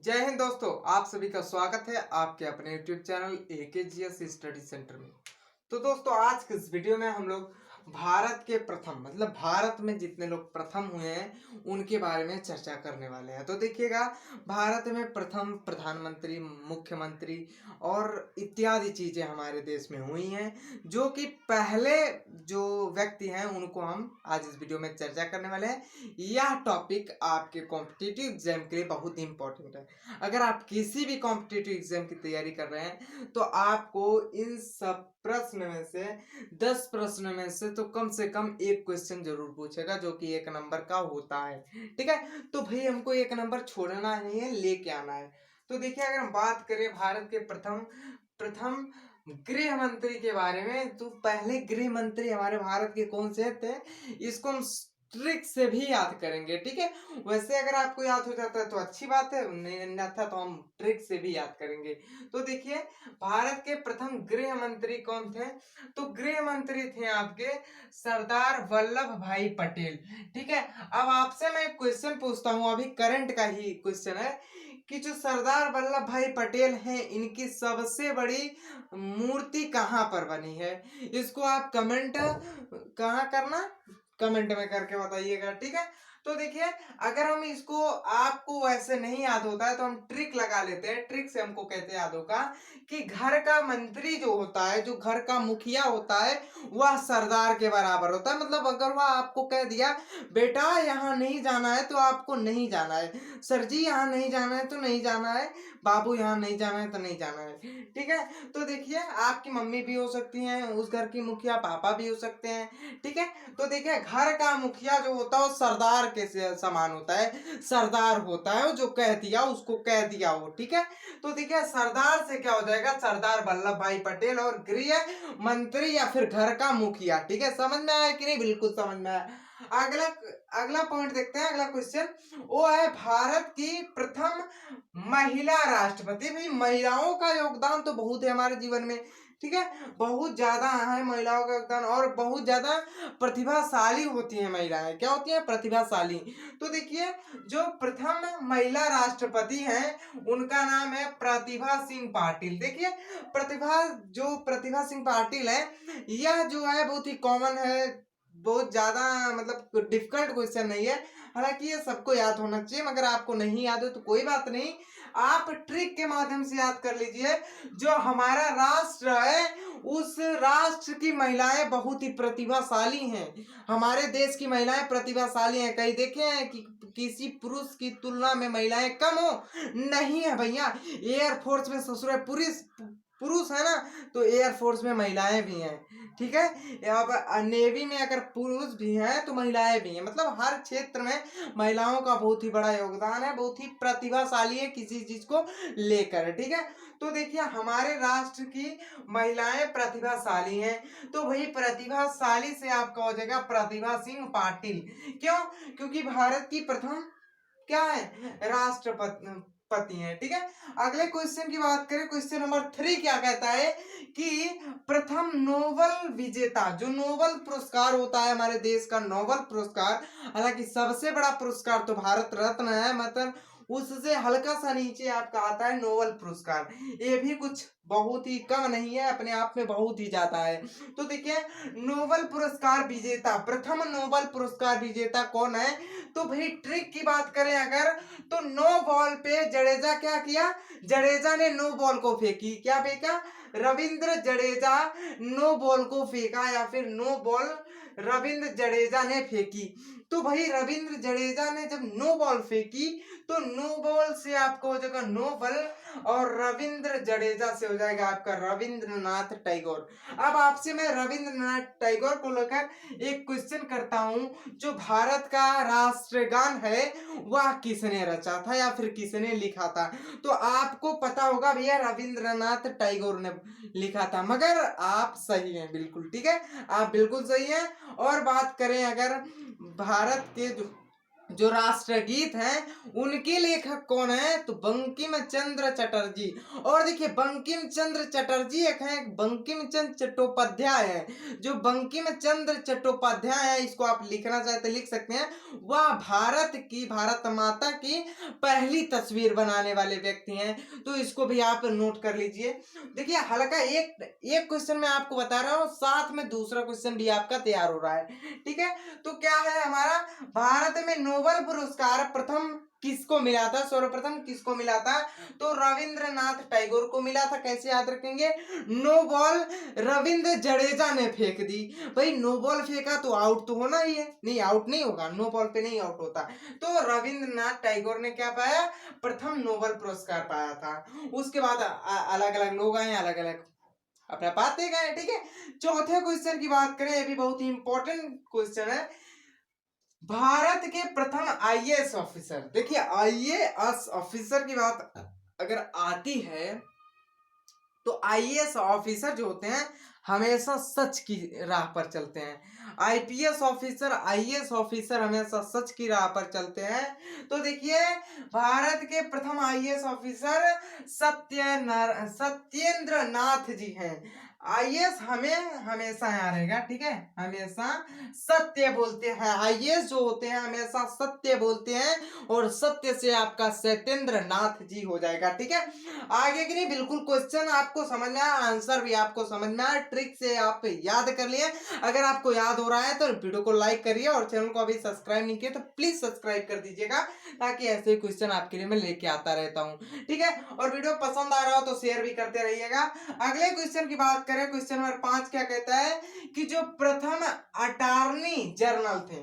जय हिंद दोस्तों, आप सभी का स्वागत है आपके अपने YouTube channel AKGS study centre में। तो दोस्तों, आज के इस वीडियो में हम लोग भारत के प्रथम मतलब भारत में जितने लोग प्रथम हुए हैं उनके बारे में चर्चा करने वाले हैं। तो देखिएगा, भारत में प्रथम प्रधानमंत्री, मुख्यमंत्री और इत्यादि चीजें हमारे देश में हुई हैं, जो कि पहले जो व्यक्ति हैं उनको हम आज इस वीडियो में चर्चा करने वाले हैं। यह टॉपिक आपके कॉम्पिटिटिव एग्जाम के लिए बहुत ही इंपॉर्टेंट है। अगर आप किसी भी कॉम्पिटिटिव एग्जाम की तैयारी कर रहे हैं तो आपको इन सब प्रश्न में से 10 प्रश्न में से कम एक क्वेश्चन जरूर पूछेगा, जो कि 1 नंबर का होता है। ठीक है, तो भाई हमको 1 नंबर छोड़ना नहीं है, लेके आना है। तो देखिए, अगर हम बात करें भारत के प्रथम प्रथम गृह मंत्री के बारे में, तो पहले गृह मंत्री हमारे भारत के कौन से थे, इसको हम ट्रिक से भी याद करेंगे। ठीक है, वैसे अगर आपको याद हो जाता है तो अच्छी बात है, नहीं आता तो हम ट्रिक से भी याद करेंगे। तो देखिए, भारत के प्रथम गृह मंत्री कौन थे? तो गृह मंत्री थे आपके सरदार वल्लभ भाई पटेल। ठीक है, अब आपसे मैं एक क्वेश्चन पूछता हूँ, अभी करंट का ही क्वेश्चन है कि जो सरदार वल्लभ भाई पटेल हैं, इनकी सबसे बड़ी मूर्ति कहाँ पर बनी है? इसको आप कमेंट कहाँ करना, कमेंट में करके बताइएगा। ठीक है, तो देखिए, अगर हम इसको, आपको वैसे नहीं याद होता है तो हम ट्रिक लगा लेते हैं। ट्रिक से हमको कैसे याद होगा कि घर का मंत्री जो होता है, जो घर का मुखिया होता है, वह सरदार के बराबर होता है। मतलब अगर वह आपको कह दिया बेटा यहाँ नहीं जाना है तो आपको नहीं जाना है, सर जी यहाँ नहीं जाना है तो नहीं जाना है, बाबू यहाँ नहीं जाना है तो नहीं जाना है। ठीक है, तो देखिए, आपकी मम्मी भी हो सकती हैं, उस घर की मुखिया पापा भी हो सकते हैं। ठीक है, तो देखिए, घर का मुखिया जो होता है वो सरदार के समान होता है, सरदार होता है, जो कह दिया उसको कह दिया हो। ठीक है, तो देखिए, सरदार से क्या हो जाएगा, सरदार वल्लभ भाई पटेल, और गृह मंत्री या फिर घर का मुखिया। ठीक है, समझ में आया कि नहीं? बिल्कुल समझ में आया। अगला अगला पॉइंट देखते हैं, अगला क्वेश्चन वो है भारत की प्रथम महिला राष्ट्रपति। भाई, महिलाओं का योगदान तो बहुत है हमारे जीवन में। ठीक है, बहुत ज्यादा है महिलाओं का योगदान, और बहुत ज्यादा प्रतिभाशाली होती हैं महिलाएं। क्या होती हैं? प्रतिभाशाली। तो देखिए, जो प्रथम महिला राष्ट्रपति हैं उनका नाम है प्रतिभा सिंह पाटिल। देखिए, प्रतिभा सिंह पाटिल है, यह जो है बहुत ही कॉमन है, बहुत ज्यादा मतलब डिफिकल्ट क्वेश्चन नहीं है। हालांकि ये सबको याद होना चाहिए, मगर आपको नहीं याद हो तो कोई बात नहीं, आप ट्रिक के माध्यम से याद कर लीजिए। जो हमारा राष्ट्र है, उस राष्ट्र की महिलाएं बहुत ही प्रतिभाशाली हैं। हमारे देश की महिलाएं प्रतिभाशाली हैं। कहीं देखे हैं कि किसी पुरुष की तुलना में महिलाएं कम हो? नहीं है भैया। एयरफोर्स में ससुर पुरुष पुरुष है ना, तो एयरफोर्स में महिलाएं भी हैं। ठीक है, अब नेवी में अगर पुरुष भी हैं तो महिलाएं भी हैं। मतलब हर क्षेत्र में महिलाओं का बहुत ही बड़ा योगदान है, बहुत ही प्रतिभाशाली है किसी चीज को लेकर। ठीक है, तो देखिए, हमारे राष्ट्र की महिलाएं प्रतिभाशाली हैं, तो वही प्रतिभाशाली से आपका हो जाएगा प्रतिभा सिंह पाटिल। क्यों? क्योंकि भारत की प्रथम क्या है, राष्ट्रपति है। ठीक है, अगले क्वेश्चन की बात करें, क्वेश्चन नंबर 3 क्या कहता है कि प्रथम नोबल विजेता, जो नोबल पुरस्कार होता है हमारे देश का नोबल पुरस्कार, हालांकि सबसे बड़ा पुरस्कार तो भारत रत्न है, मतलब उससे हल्का सा नीचे आपका आता है नोबल पुरस्कार। ये भी कुछ बहुत ही कम नहीं है, अपने आप में बहुत ही ज्यादा है। तो देखिए, नोबल पुरस्कार विजेता, प्रथम नोबल पुरस्कार विजेता कौन है? तो भाई, ट्रिक की बात करें अगर, तो नो बॉल पे जडेजा क्या किया, जडेजा ने नो बॉल को फेंकी। क्या फेंका? रविंद्र जडेजा नो बॉल को फेंका, या फिर नो बॉल रविंद्र जडेजा ने फेंकी। तो भाई, रविंद्र जडेजा ने जब नो बॉल फेंकी तो नो बॉल से आपको हो जाएगा नो बॉल, और रविंद्र जडेजा से हो जाएगा आपका रविंद्रनाथ टैगोर। अब आपसे मैं रविंद्रनाथ टैगोर को लेकर एक क्वेश्चन करता हूं, जो भारत का राष्ट्रगान है वह किसने रचा था या फिर किसने लिखा था? तो आपको पता होगा भैया, रविंद्रनाथ टैगोर ने लिखा था, मगर आप सही हैं बिल्कुल। ठीक है, आप बिल्कुल सही हैं। और बात करें अगर भारत के जो जो राष्ट्रगीत हैं उनके लेखक कौन है? तो बंकिम चंद्र चटर्जी। और देखिए बंकिम चंद्र चटर्जी एक है, बंकिम चंद्र चट्टोपाध्याय है। जो बंकिम चंद्र चट्टोपाध्याय है, इसको आप लिखना चाहते तो लिख सकते हैं। वह भारत माता की पहली तस्वीर बनाने वाले व्यक्ति हैं, तो इसको भी आप नोट कर लीजिए। देखिए हल्का एक एक क्वेश्चन मैं आपको बता रहा हूँ, साथ में दूसरा क्वेश्चन भी आपका तैयार हो रहा है, ठीक है। तो क्या है हमारा, भारत में नोबेल पुरस्कार प्रथम किसको मिला था? सर्वप्रथम किसको मिला था? तो रविंद्रनाथ टैगोर को मिला था। कैसे याद रखेंगे? नो बॉल रविंद्र जडेजा ने फेंक दी। भाई नो बॉल फेंका तो आउट तो होना ही है, नहीं आउट नहीं होगा, नो बॉल पे नहीं आउट होता। तो रविंद्रनाथ टैगोर ने क्या पाया? प्रथम नोबेल पुरस्कार पाया था। उसके बाद अलग अलग लोग आए, अलग अलग अपना बात गए, ठीक है। चौथे क्वेश्चन की बात करें, ये भी बहुत ही इंपॉर्टेंट क्वेश्चन है। भारत के प्रथम आईएएस ऑफिसर, देखिए आईएएस ऑफिसर की बात अगर आती है तो आईएएस ऑफिसर जो होते हैं हमेशा सच की राह पर चलते हैं। आईपीएस ऑफिसर, आईएएस ऑफिसर हमेशा सच की राह पर चलते हैं। तो देखिए भारत के प्रथम आईएएस ऑफिसर सत्येंद्र नाथ जी हैं। आईएएस हमें हमेशा यहाँ रहेगा, ठीक है, हमेशा सत्य बोलते हैं। आईएएस जो होते हैं हमेशा सत्य बोलते हैं, और सत्य से आपका सत्येंद्र नाथ जी हो जाएगा, ठीक है। आगे की नहीं, बिल्कुल क्वेश्चन आपको समझ में आया, आंसर भी आपको समझ में आया, ट्रिक से आप याद कर लिए। अगर आपको याद हो रहा है तो वीडियो को लाइक करिए, और चैनल को अभी सब्सक्राइब नहीं किया तो प्लीज सब्सक्राइब कर दीजिएगा, ताकि ऐसे क्वेश्चन आपके लिए मैं लेके आता रहता हूँ, ठीक है। और वीडियो पसंद आ रहा हो तो शेयर भी करते रहिएगा। अगले क्वेश्चन की बात करें, क्वेश्चन नंबर 5 क्या कहता है कि जो प्रथम अटॉर्नी जनरल थे,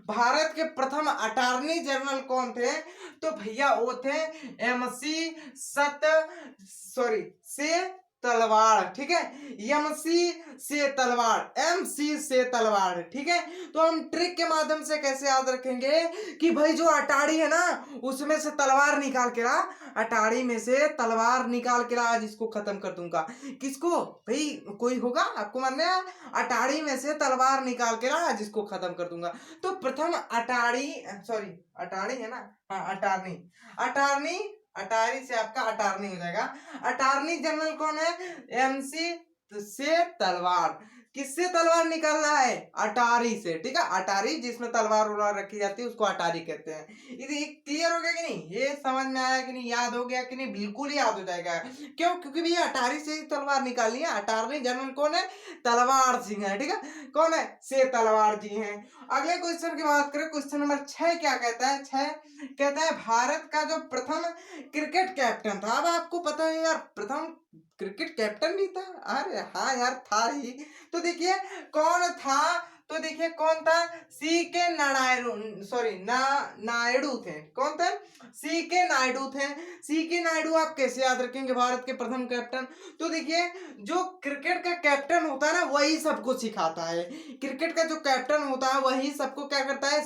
भारत के प्रथम अटॉर्नी जनरल कौन थे? तो भैया वो थे एमसी से तलवार, ठीक है, एमसी से तलवार, एमसी से तलवार, ठीक है। तो हम ट्रिक के माध्यम से कैसे याद रखेंगे कि भाई जो अटारी है ना उसमें से तलवार निकाल के ला, अटारी में से तलवार निकाल के ला, आज इसको खत्म कर दूंगा। किसको? भाई कोई होगा आपको मानने, अटारी में से तलवार निकाल के ला, आज इसको खत्म कर दूंगा। तो प्रथम अटारी, सॉरी अटारी है ना, हाँ अटारनी, अटारनी, अटारी से आपका अटारनी हो जाएगा। अटारनी जनरल कौन है? एमसी से तलवार। किससे तलवार निकालना है? अटारी से, ठीक है। अटारी जिसमें तलवार उलवार रखी जाती है उसको अटारी कहते हैं। ये क्लियर हो गया कि नहीं? ये समझ में आया कि नहीं? याद हो गया कि नहीं? बिल्कुल याद हो जाएगा। क्यों? क्योंकि भैया अटारी से ही तलवार निकालनी है। अटारनी जनरल कौन है? तलवार सिंह है, ठीक है। कौन है? से तलवार जी हैं। अगले क्वेश्चन की बात करें, क्वेश्चन नंबर 6 क्या कहता है? 6 कहता है भारत का जो प्रथम क्रिकेट कैप्टन था। अब आपको पता है यार, प्रथम क्रिकेट कैप्टन भी था। अरे हाँ यार, था ही। तो देखिए कौन था? तो देखिए कौन था? सी के नारायण, सॉरी नायडू थे। कौन थे? सी के नायडू थे। सी के नायडू आप कैसे याद रखेंगे भारत के प्रथम कैप्टन? तो देखिए जो क्रिकेट का कैप्टन होता है ना वही सबको सिखाता है। क्रिकेट का जो कैप्टन होता है वही सबको क्या करता है?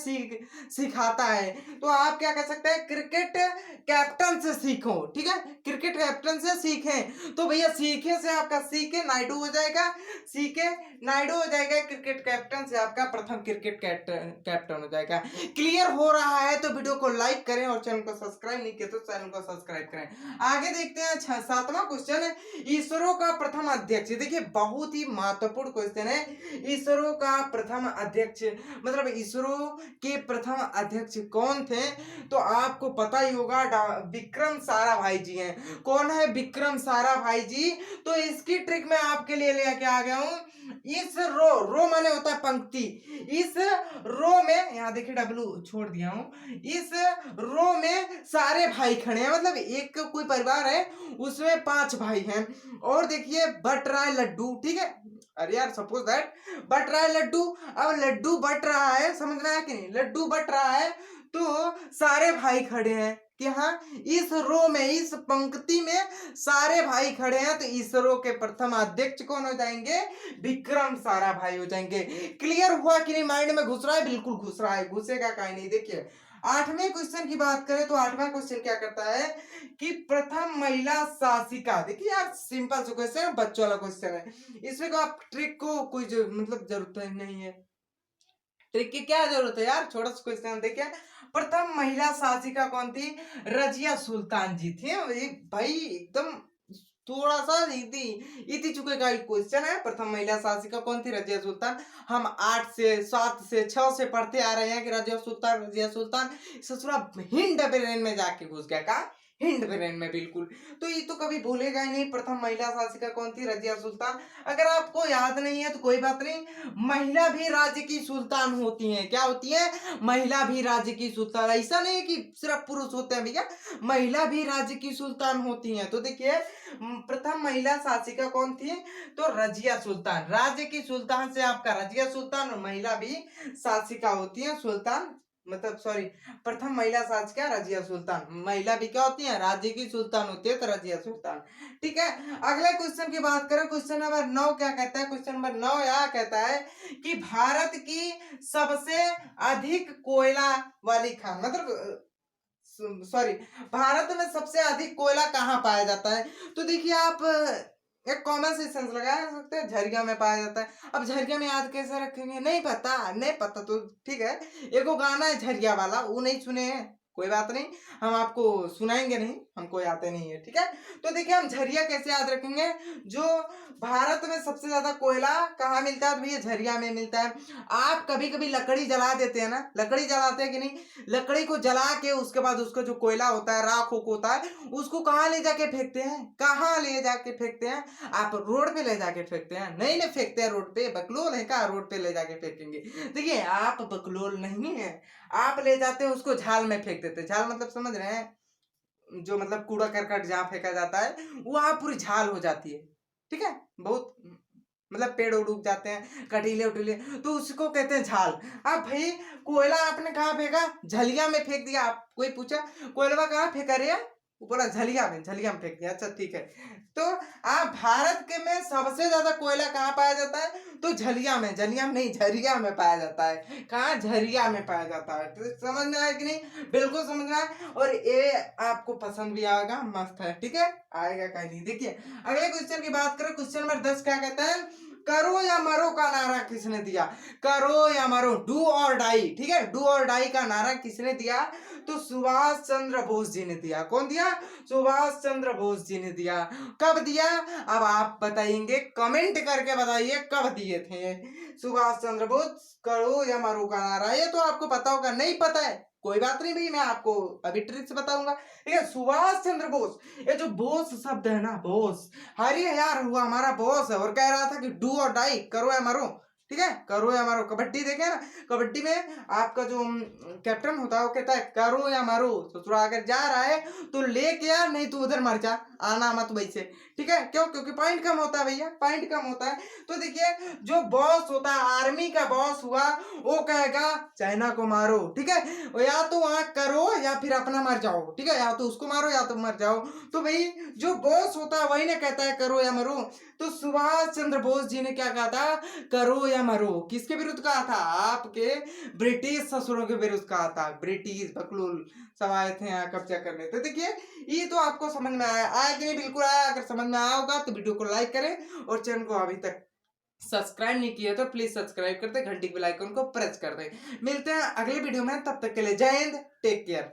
सिखाता है। तो आप क्या कर सकते हैं? क्रिकेट कैप्टन से सीखो, ठीक है, क्रिकेट कैप्टन से सीखें। तो भैया सीखे से आपका सी के नायडू हो जाएगा, सी के नायडू हो जाएगा, क्रिकेट कैप्टन से आपका प्रथम क्रिकेट कैप्टन हो जाएगा। क्लियर हो रहा है तो वीडियो को लाइक करें, और चैनल को सब्सक्राइब नहीं किया तो चैनल को सब्सक्राइब करें। आगे देखते हैं 7वां क्वेश्चन है, इसरो का प्रथम अध्यक्ष। देखिए बहुत ही महत्वपूर्ण क्वेश्चन है, इसरो का प्रथम अध्यक्ष, मतलब इसरो के प्रथम अध्यक्ष कौन थे? तो आपको पता ही होगा, विक्रम साराभाई जी हैं। कौन है? विक्रम साराभाई जी। तो इसकी ट्रिक मैं आपके लिए लेके आ गया हूं। इस रो माने होता है पंक्ति, इस रो में, यहाँ देखिए डब्लू छोड़ दिया हूं, इस रो में सारे भाई खड़े हैं, मतलब एक कोई परिवार है उसमें 5 भाई हैं। और देखिए बट रहा है लड्डू, ठीक है। अरे यार सपोज दैट बट रहा है लड्डू। अब लड्डू बट रहा है, समझ में आया कि नहीं? लड्डू बट रहा है तो सारे भाई खड़े हैं कि हाँ इस रो में, इस पंक्ति में सारे भाई खड़े हैं, तो इसरो के प्रथम अध्यक्ष कौन हो जाएंगे? विक्रम साराभाई हो जाएंगे। क्लियर हुआ कि नहीं? माइंड में घुस रहा है? बिल्कुल घुस रहा है, घुसेगा कहीं नहीं। देखिए 8वें क्वेश्चन की बात करें तो 8वां क्वेश्चन क्या करता है कि प्रथम महिला शासिका। देखिए यार सिंपल सा क्वेश्चन है, बच्चों वाला क्वेश्चन है, इसमें को आप ट्रिक को कोई मतलब जरूरत नहीं है। ट्रिक की क्या जरूरत है यार, छोटा सा क्वेश्चन देखिए। प्रथम महिला शासिका कौन थी? रजिया सुल्तान जी थी। भाई एकदम थोड़ा सा इति इति चुके का क्वेश्चन है। प्रथम महिला शासिका कौन थी? रजिया सुल्तान। हम 8 से 7 से 6 से पढ़ते आ रहे हैं कि रजिया सुल्तान ससुरा हिंद ब्रेन में जाके घुस गया। का हिंद ब्रेन में, बिल्कुल। तो ये तो कभी भूलेगा ही नहीं। प्रथम महिला शासिका कौन थी? रजिया सुल्तान। अगर आपको याद नहीं है तो कोई बात नहीं, महिला भी राज्य की सुल्तान होती हैं। क्या होती है? महिला भी राज्य की सुल्तान। ऐसा नहीं है कि सिर्फ पुरुष होते हैं भैया, महिला भी राज्य की सुल्तान होती हैं। तो देखिए प्रथम महिला शासिका कौन थी? तो रजिया सुल्तान। राज्य की सुल्तान से आपका रजिया सुल्तान, और महिला भी शासिका होती है सुल्तान, मतलब सॉरी, प्रथम महिला शासिका रजिया सुल्तान। महिला भी क्या होती है? राज्य की सुल्तान होती है, तो रजिया सुल्तान। ठीक है, अगले क्वेश्चन की बात करें। क्वेश्चन नंबर 9 क्या कहता है? क्वेश्चन नंबर 9 यह कहता है कि भारत की सबसे अधिक कोयला वाली खान, मतलब सॉरी, भारत में सबसे अधिक कोयला कहाँ पाया जाता है? तो देखिए आप एक कॉमन सेंस लगा सकते हैं, झरिया में पाया जाता है। अब झरिया में याद कैसे रखेंगे? नहीं पता, नहीं पता तो ठीक है, एगो गाना है झरिया वाला, वो नहीं सुने हैं, कोई बात नहीं, हम आपको सुनाएंगे नहीं, हमको याद नहीं है। ठीक है, तो देखिए हम झरिया कैसे याद रखेंगे? जो भारत में सबसे ज्यादा कोयला कहाँ मिलता है? तो भैया झरिया में मिलता है। आप कभी कभी लकड़ी जला देते हैं ना, लकड़ी जलाते हैं कि नहीं? लकड़ी को जला के उसके बाद उसका जो कोयला होता है, राख होता है, उसको कहाँ ले जाके फेंकते हैं? कहाँ ले जाके फेंकते हैं? आप रोड पे ले जाके फेंकते हैं? नहीं नहीं फेंकते हैं रोड पे, बकलोल है का रोड पे ले जाके फेंकेंगे? देखिए आप बकलोल नहीं है, आप ले जाते हैं उसको झाल में फेंक देते हैं। झाल मतलब समझ रहे हैं? जो मतलब कूड़ा करकट जहाँ फेंका जाता है वहां पूरी झाल हो जाती है। ठीक है, बहुत मतलब पेड़ उड़ जाते हैं कटीले उटीले, तो उसको कहते हैं झाल। अब भाई कोयला आपने कहाँ फेंका? झलिया में फेंक दिया। आप कोई पूछा कोयला कहाँ फेंका रे? वो बोला झलिया में, झलिया में फेंक दिया। अच्छा ठीक है, तो आप भारत के में सबसे ज्यादा कोयला कहाँ पाया जाता है? तो झलिया में, झलिया में नहीं, झरिया में पाया जाता है। कहाँ? झरिया में पाया जाता है। तो समझ में आया कि नहीं? बिल्कुल समझ में आया, और ये आपको पसंद भी आएगा, मस्त है। ठीक है, आएगा कहीं नहीं। देखिए अगले क्वेश्चन की बात करें। क्वेश्चन नंबर 10 क्या कहता है? करो या मरो का नारा किसने दिया? करो या मरो, डू और डाई। ठीक है, डू और डाई का नारा किसने दिया? तो सुभाष चंद्र बोस जी ने दिया। कौन दिया? सुभाष चंद्र बोस जी ने दिया। कब दिया? अब आप बताएंगे, कमेंट करके बताइए कब दिए थे सुभाष चंद्र बोस करो या मरो का नारा। ये तो आपको पता होगा, नहीं पता है कोई बात नहीं भाई, मैं आपको अभी ट्रिक्स बताऊंगा। ठीक है, सुभाष चंद्र बोस, ये जो बोस शब्द है ना, बोस, अरे यार हुआ हमारा बॉस है और कह रहा था कि डू और डाई, करो या मरो। ठीक है, करो या मरो। कबड्डी देखे ना, कबड्डी में आपका जो कैप्टन होता है वो कहता है करो या मरो, ससुरा अगर जा रहा है तो लेके आ, नहीं तो उधर मर जा, आना मत वैसे। ठीक है, क्यों? क्योंकि पॉइंट कम होता है भैया, पॉइंट कम होता है। तो देखिए जो बॉस होता है, आर्मी का बॉस हुआ, वो कहेगा चाइना को मारो। ठीक है, या तो वहां करो या फिर अपना मर जाओ। ठीक है, या तो उसको मारो या तो मर जाओ। तो भाई जो बॉस होता है वही ने कहता है करो या मरो। तो सुभाष चंद्र बोस जी ने क्या कहा था? करो या मरो। किसके विरुद्ध कहा था? आपके ब्रिटिश ससुरों के विरुद्ध कहा था। ब्रिटिश बकलूल सब आए थे यहाँ कब्जा करने। तो देखिए ये तो आपको समझ में आया, आया कि नहीं? बिल्कुल आया। अगर समझ में आया होगा तो वीडियो को लाइक करें, और चैनल को अभी तक सब्सक्राइब नहीं किया तो प्लीज सब्सक्राइब करते, घंटी के बेल आइकन को प्रेस कर दें। मिलते हैं अगले वीडियो में, तब तक के लिए जय हिंद, टेक केयर।